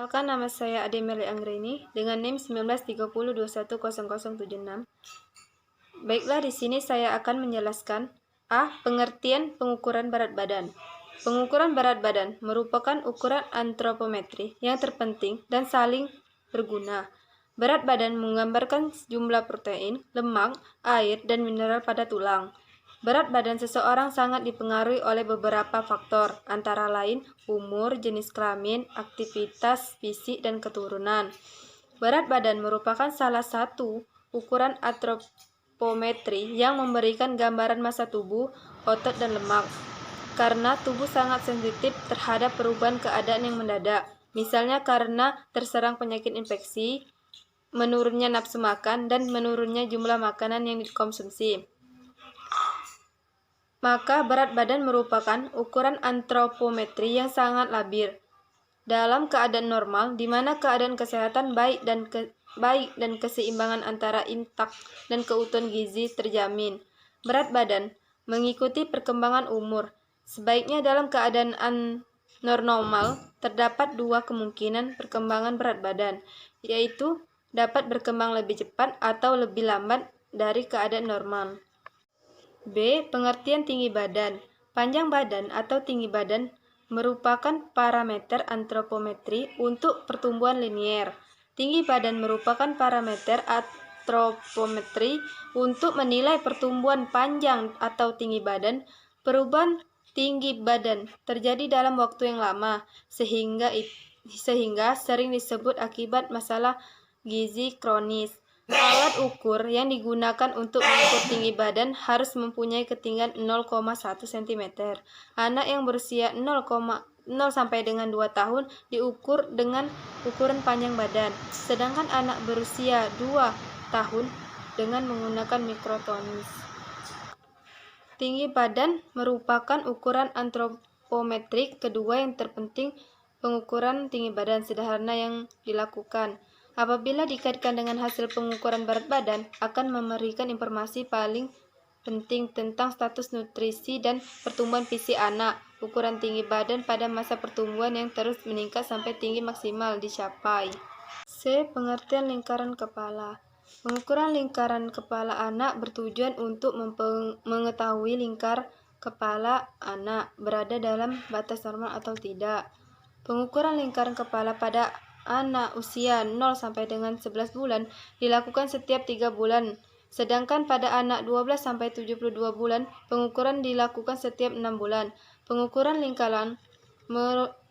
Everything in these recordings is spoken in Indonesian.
Perkenalkan, nama saya Ade Meli Anggreni dengan NIM 1930210076. Baiklah, di sini saya akan menjelaskan pengertian pengukuran berat badan. Pengukuran berat badan merupakan ukuran antropometri yang terpenting dan saling berguna. Berat badan menggambarkan jumlah protein, lemak, air, dan mineral pada tulang. Berat badan seseorang sangat dipengaruhi oleh beberapa faktor, antara lain umur, jenis kelamin, aktivitas fisik, dan keturunan. Berat badan merupakan salah satu ukuran antropometri yang memberikan gambaran massa tubuh, otot, dan lemak. Karena tubuh sangat sensitif terhadap perubahan keadaan yang mendadak, misalnya karena terserang penyakit infeksi, menurunnya nafsu makan, dan menurunnya jumlah makanan yang dikonsumsi. Maka berat badan merupakan ukuran antropometri yang sangat labil. Dalam keadaan normal, di mana keadaan kesehatan baik dan keseimbangan antara intak dan keutuhan gizi terjamin. Berat badan mengikuti perkembangan umur. Sebaiknya dalam keadaan normal, terdapat dua kemungkinan perkembangan berat badan, yaitu dapat berkembang lebih cepat atau lebih lambat dari keadaan normal. B. Pengertian tinggi badan. Panjang badan atau tinggi badan merupakan parameter antropometri untuk pertumbuhan linier. Tinggi badan merupakan parameter antropometri untuk menilai pertumbuhan panjang atau tinggi badan. Perubahan tinggi badan terjadi dalam waktu yang lama, sehingga sering disebut akibat masalah gizi kronis. Alat ukur yang digunakan untuk mengukur tinggi badan harus mempunyai ketinggian 0,1 cm. Anak yang berusia 0 sampai dengan 2 tahun diukur dengan ukuran panjang badan, sedangkan anak berusia 2 tahun dengan menggunakan mikrotonis. Tinggi badan merupakan ukuran antropometrik kedua yang terpenting pengukuran tinggi badan sederhana yang dilakukan. Apabila dikaitkan dengan hasil pengukuran berat badan, akan memberikan informasi paling penting tentang status nutrisi dan pertumbuhan fisik anak. Ukuran tinggi badan pada masa pertumbuhan yang terus meningkat sampai tinggi maksimal dicapai. C. Pengertian lingkaran kepala. Pengukuran lingkaran kepala anak bertujuan untuk mengetahui lingkar kepala anak berada dalam batas normal atau tidak. Pengukuran lingkaran kepala pada anak usia 0 sampai dengan 11 bulan dilakukan setiap 3 bulan, sedangkan pada anak 12 sampai 72 bulan pengukuran dilakukan setiap 6 bulan. Pengukuran lingkaran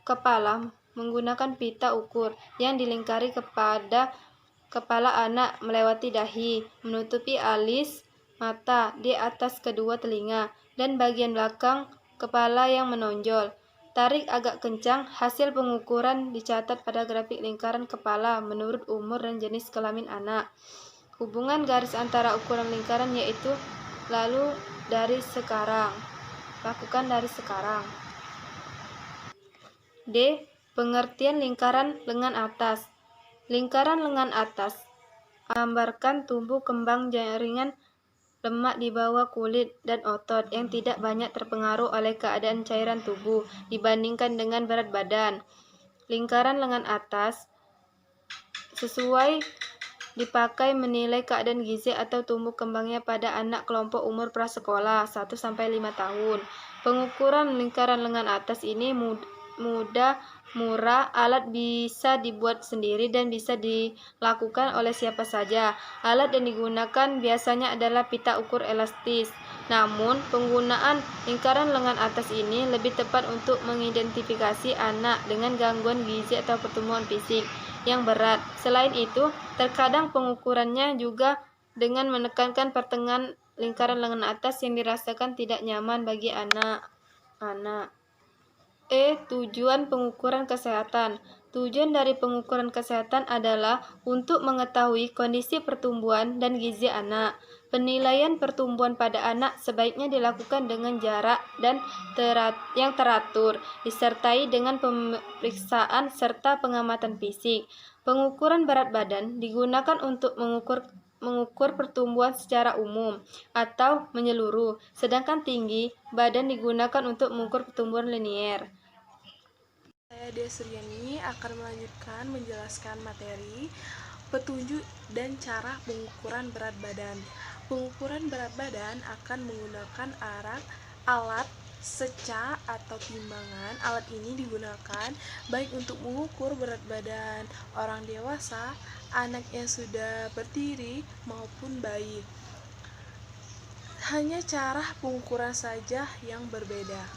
kepala menggunakan pita ukur yang dilingkari kepada kepala anak melewati dahi, menutupi alis mata di atas kedua telinga, dan bagian belakang kepala yang menonjol. Tarik agak kencang. Hasil pengukuran dicatat pada grafik lingkaran kepala menurut umur dan jenis kelamin anak. Hubungan garis antara ukuran lingkaran yaitu lakukan dari sekarang. D. Pengertian lingkaran lengan atas. Lingkaran lengan atas menggambarkan tumbuh kembang jaringan lemak di bawah kulit dan otot yang tidak banyak terpengaruh oleh keadaan cairan tubuh dibandingkan dengan berat badan. Lingkaran lengan atas sesuai dipakai menilai keadaan gizi atau tumbuh kembangnya pada anak kelompok umur prasekolah 1 sampai 5 tahun. Pengukuran lingkaran lengan atas ini mudah, murah, alat bisa dibuat sendiri dan bisa dilakukan oleh siapa saja. Alat yang digunakan biasanya adalah pita ukur elastis. Namun, penggunaan lingkaran lengan atas ini lebih tepat untuk mengidentifikasi anak dengan gangguan gizi atau pertumbuhan fisik yang berat. Selain itu, terkadang pengukurannya juga dengan menekankan pertengahan lingkaran lengan atas yang dirasakan tidak nyaman bagi anak-anak. E. Tujuan pengukuran kesehatan. Tujuan dari pengukuran kesehatan adalah untuk mengetahui kondisi pertumbuhan dan gizi anak. Penilaian pertumbuhan pada anak sebaiknya dilakukan dengan jarak dan yang teratur, disertai dengan pemeriksaan serta pengamatan fisik. Pengukuran berat badan digunakan untuk mengukur pertumbuhan secara umum atau menyeluruh, sedangkan tinggi badan digunakan untuk mengukur pertumbuhan linier. Saya saya Desriani akan melanjutkan menjelaskan materi petunjuk dan cara pengukuran berat badan. Pengukuran berat badan akan menggunakan alat seca atau timbangan. Alat ini digunakan baik untuk mengukur berat badan orang dewasa, anak yang sudah berdiri, maupun bayi. Hanya cara pengukuran saja yang berbeda.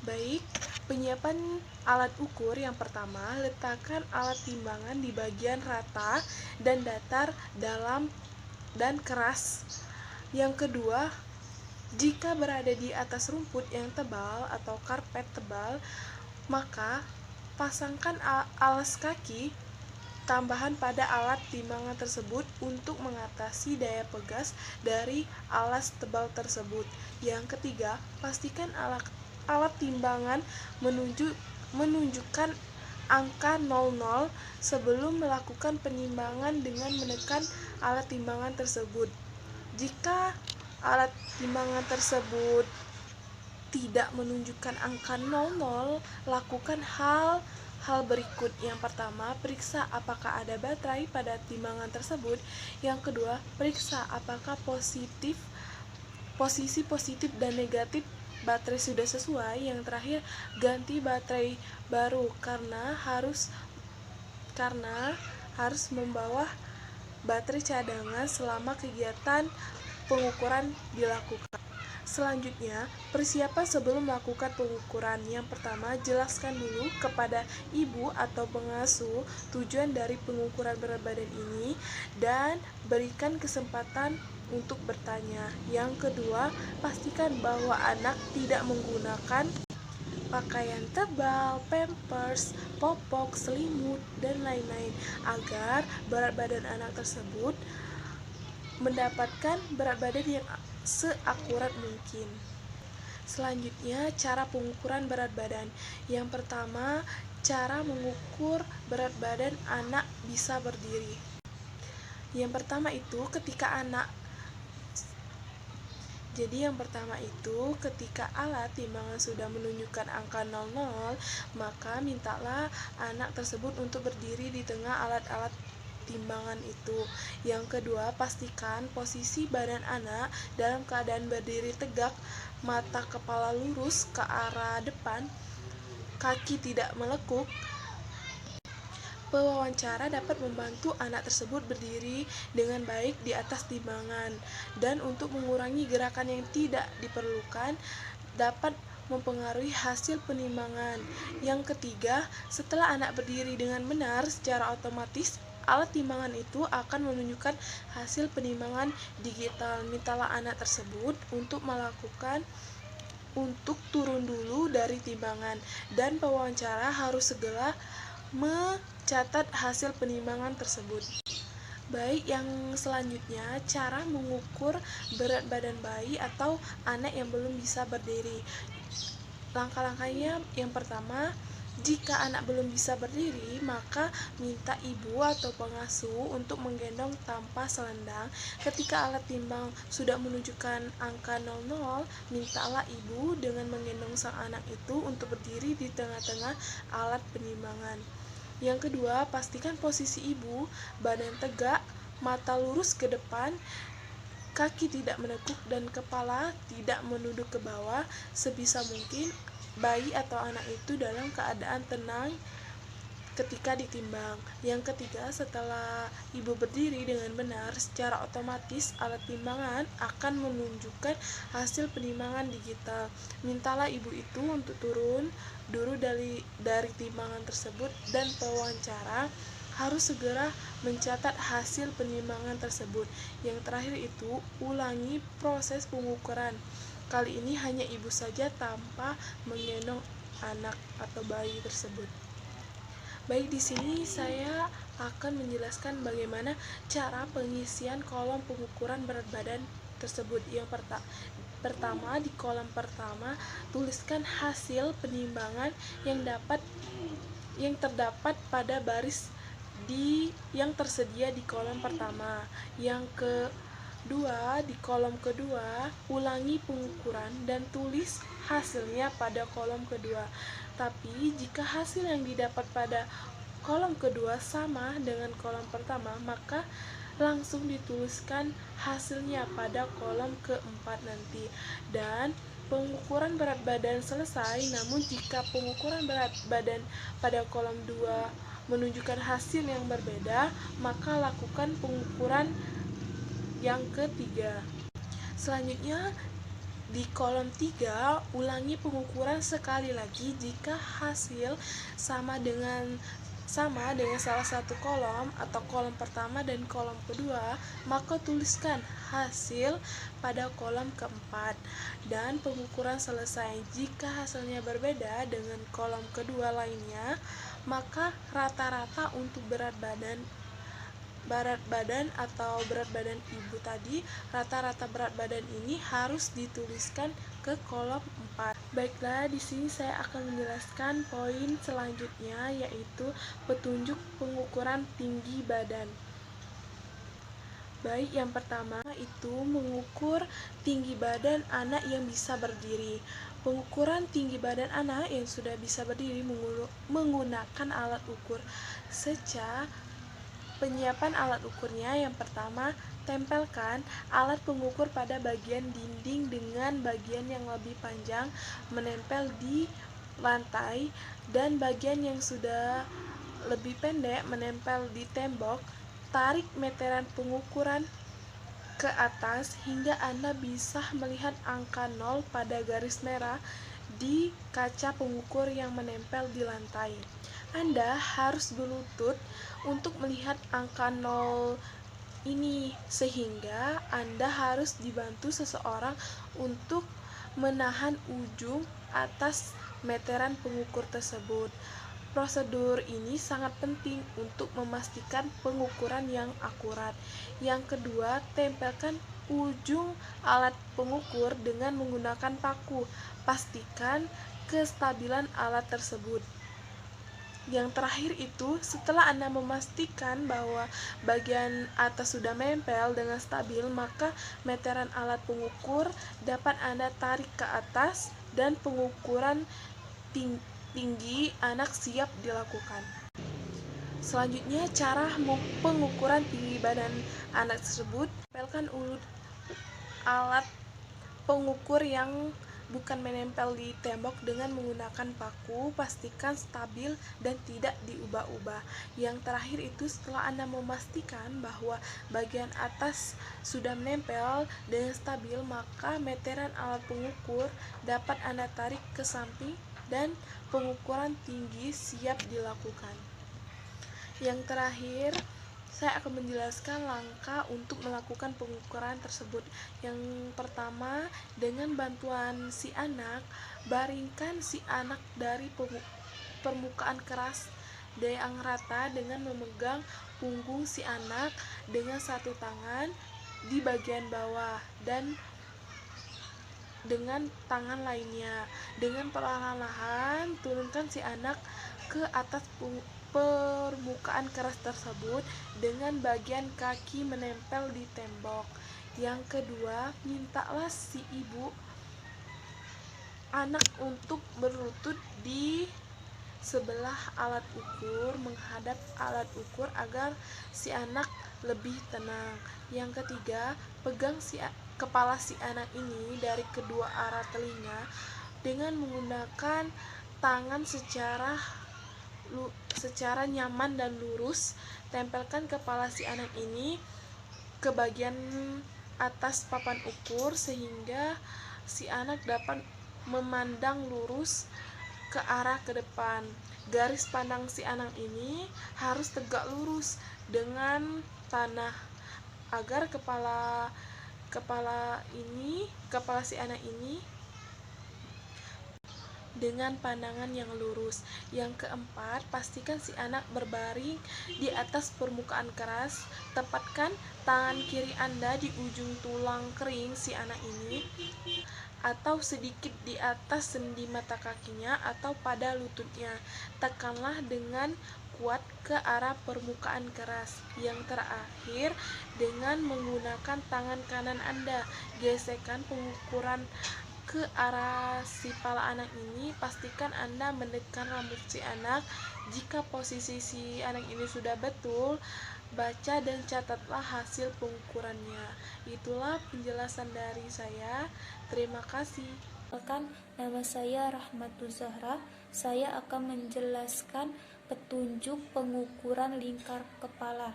Baik, penyiapan alat ukur yang pertama, letakkan alat timbangan di bagian rata dan datar, dalam dan keras. Yang kedua, jika berada di atas rumput yang tebal atau karpet tebal, maka pasangkan alas kaki tambahan pada alat timbangan tersebut untuk mengatasi daya pegas dari alas tebal tersebut. Yang ketiga, pastikan alat timbangan menunjukkan angka 00 sebelum melakukan penimbangan dengan menekan alat timbangan tersebut. Jika alat timbangan tersebut tidak menunjukkan angka 00, lakukan hal berikut. Yang pertama, periksa apakah ada baterai pada timbangan tersebut. Yang kedua, periksa apakah posisi positif dan negatif baterai sudah sesuai. Yang terakhir, ganti baterai baru karena harus membawa baterai cadangan selama kegiatan pengukuran dilakukan. Selanjutnya, persiapan sebelum melakukan pengukuran. Yang pertama, jelaskan dulu kepada ibu atau pengasuh tujuan dari pengukuran berat badan ini dan berikan kesempatan untuk bertanya. Yang kedua, pastikan bahwa anak tidak menggunakan pakaian tebal, pampers, popok, selimut, dan lain-lain agar berat badan anak tersebut mendapatkan berat badan yang seakurat mungkin. Selanjutnya, cara pengukuran berat badan. Yang pertama, cara mengukur berat badan anak bisa berdiri. Yang pertama itu ketika alat timbangan sudah menunjukkan angka 00, maka mintalah anak tersebut untuk berdiri di tengah alat-alat timbangan itu. Yang kedua, pastikan posisi badan anak dalam keadaan berdiri tegak, mata kepala lurus ke arah depan, kaki tidak melekuk. Pewawancara dapat membantu anak tersebut berdiri dengan baik di atas timbangan, dan untuk mengurangi gerakan yang tidak diperlukan dapat mempengaruhi hasil penimbangan. Yang ketiga, setelah anak berdiri dengan benar, secara otomatis alat timbangan itu akan menunjukkan hasil penimbangan digital. Mintalah anak tersebut untuk turun dulu dari timbangan, dan pewawancara harus segera mencatat hasil penimbangan tersebut. Baik, yang selanjutnya, cara mengukur berat badan bayi atau anak yang belum bisa berdiri. Langkah-langkahnya, yang pertama, jika anak belum bisa berdiri, maka minta ibu atau pengasuh untuk menggendong tanpa selendang. Ketika alat timbang sudah menunjukkan angka 00, mintalah ibu dengan menggendong sang anak itu untuk berdiri di tengah-tengah alat penimbangan. Yang kedua, pastikan posisi ibu, badan tegak, mata lurus ke depan, kaki tidak menekuk, dan kepala tidak menunduk ke bawah. Sebisa mungkin bayi atau anak itu dalam keadaan tenang ketika ditimbang. Yang ketiga, setelah ibu berdiri dengan benar, secara otomatis alat timbangan akan menunjukkan hasil penimbangan digital. Mintalah ibu itu untuk turun dulu dari timbangan tersebut, dan pewawancara harus segera mencatat hasil penimbangan tersebut. Yang terakhir itu, ulangi proses pengukuran. Kali ini hanya ibu saja tanpa menggendong anak atau bayi tersebut. Baik, di sini saya akan menjelaskan bagaimana cara pengisian kolom pengukuran berat badan tersebut. Yang pertama, di kolom pertama tuliskan hasil penimbangan yang terdapat pada baris yang tersedia di kolom pertama. Yang kedua, di kolom kedua ulangi pengukuran dan tulis hasilnya pada kolom kedua. Tapi jika hasil yang didapat pada kolom kedua sama dengan kolom pertama, maka langsung dituliskan hasilnya pada kolom keempat nanti. Dan pengukuran berat badan selesai, namun jika pengukuran berat badan pada kolom 2 menunjukkan hasil yang berbeda, maka lakukan pengukuran yang ketiga. Selanjutnya, di kolom 3, ulangi pengukuran sekali lagi jika hasil sama dengan salah satu kolom atau kolom pertama dan kolom kedua, maka tuliskan hasil pada kolom keempat. Dan pengukuran selesai. Jika hasilnya berbeda dengan kolom kedua lainnya, maka rata-rata untuk berat badan atau berat badan ibu tadi, rata-rata berat badan ini harus dituliskan ke kolom 4. Baiklah, di sini saya akan menjelaskan poin selanjutnya, yaitu petunjuk pengukuran tinggi badan. Baik, yang pertama itu mengukur tinggi badan anak yang bisa berdiri. Pengukuran tinggi badan anak yang sudah bisa berdiri menggunakan alat ukur secara penyiapan alat ukurnya. Yang pertama, tempelkan alat pengukur pada bagian dinding dengan bagian yang lebih panjang menempel di lantai dan bagian yang sudah lebih pendek menempel di tembok. Tarik meteran pengukuran ke atas hingga Anda bisa melihat angka 0 pada garis merah di kaca pengukur yang menempel di lantai. Anda harus berlutut untuk melihat angka 0 ini, sehingga Anda harus dibantu seseorang untuk menahan ujung atas meteran pengukur tersebut. Prosedur ini sangat penting untuk memastikan pengukuran yang akurat. Yang kedua, tempelkan ujung alat pengukur dengan menggunakan paku. Pastikan kestabilan alat tersebut. Yang terakhir itu, setelah Anda memastikan bahwa bagian atas sudah menempel dengan stabil, maka meteran alat pengukur dapat Anda tarik ke atas dan pengukuran tinggi anak siap dilakukan. Selanjutnya, cara pengukuran tinggi badan anak tersebut. Tempelkan alat pengukur yang bukan menempel di tembok dengan menggunakan paku. Pastikan stabil dan tidak diubah-ubah. Yang terakhir itu, setelah Anda memastikan bahwa bagian atas sudah menempel dengan stabil, maka meteran alat pengukur dapat Anda tarik ke samping dan pengukuran tinggi siap dilakukan. Yang terakhir, saya akan menjelaskan langkah untuk melakukan pengukuran tersebut. Yang pertama, dengan bantuan si anak, baringkan si anak dari permukaan keras yang rata dengan memegang punggung si anak dengan satu tangan di bagian bawah dan dengan tangan lainnya. Dengan perlahan-lahan turunkan si anak ke atas permukaan keras tersebut dengan bagian kaki menempel di tembok. Yang kedua, mintalah si ibu anak untuk berlutut di sebelah alat ukur, menghadap alat ukur agar si anak lebih tenang. Yang ketiga, pegang kepala si anak ini dari kedua arah telinga dengan menggunakan tangan secara nyaman dan lurus. Tempelkan kepala si anak ini ke bagian atas papan ukur sehingga si anak dapat memandang lurus ke arah ke depan. Garis pandang si anak ini harus tegak lurus dengan tanah agar kepala si anak ini dengan pandangan yang lurus. Yang keempat, pastikan si anak berbaring di atas permukaan keras. Tepatkan tangan kiri Anda di ujung tulang kering si anak ini atau sedikit di atas sendi mata kakinya atau pada lututnya. Tekanlah dengan kuat ke arah permukaan keras. Yang terakhir, dengan menggunakan tangan kanan Anda, gesekkan pengukuran ke arah si pala anak ini, pastikan Anda mendekatkan rambut si anak. Jika posisi si anak ini sudah betul, baca dan catatlah hasil pengukurannya. Itulah penjelasan dari saya. Terima kasih. Perkenalkan, nama saya Rahmatul Zahra. Saya akan menjelaskan petunjuk pengukuran lingkar kepala.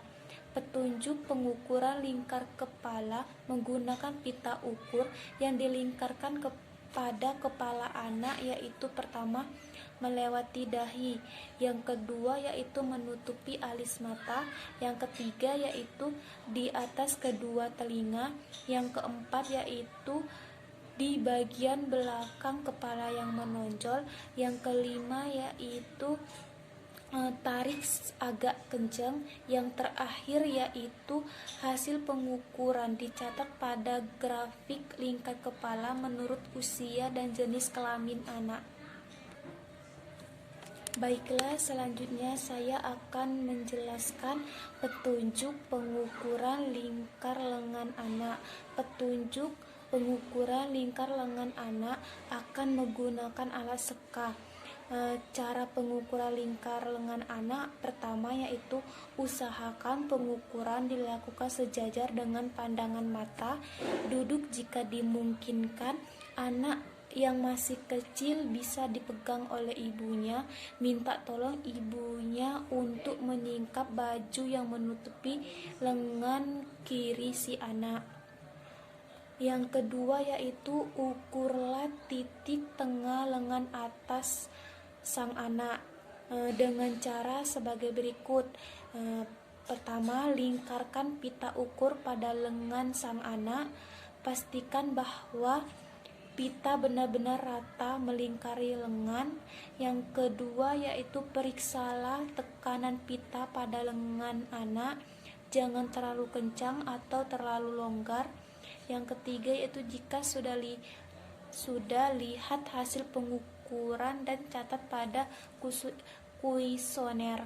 Petunjuk pengukuran lingkar kepala menggunakan pita ukur yang dilingkarkan kepada kepala anak, yaitu pertama melewati dahi, yang kedua yaitu menutupi alis mata, yang ketiga yaitu di atas kedua telinga, yang keempat yaitu di bagian belakang kepala yang menonjol, yang kelima yaitu tarik agak kencang, yang terakhir yaitu hasil pengukuran dicatat pada grafik lingkar kepala menurut usia dan jenis kelamin anak. Baiklah, selanjutnya saya akan menjelaskan petunjuk pengukuran lingkar lengan anak. Petunjuk pengukuran lingkar lengan anak akan menggunakan alat seka. Cara pengukuran lingkar lengan anak pertama yaitu usahakan pengukuran dilakukan sejajar dengan pandangan mata. Duduk jika dimungkinkan. Anak yang masih kecil bisa dipegang oleh ibunya. Minta tolong ibunya untuk menyingkap baju yang menutupi lengan kiri si anak. Yang kedua yaitu ukurlah titik tengah lengan atas sang anak dengan cara sebagai berikut. Pertama, lingkarkan pita ukur pada lengan sang anak. Pastikan bahwa pita benar-benar rata melingkari lengan. Yang kedua yaitu periksalah tekanan pita pada lengan anak, jangan terlalu kencang atau terlalu longgar. Yang ketiga yaitu jika sudah lihat hasil pengukuran dan catat pada kuesioner.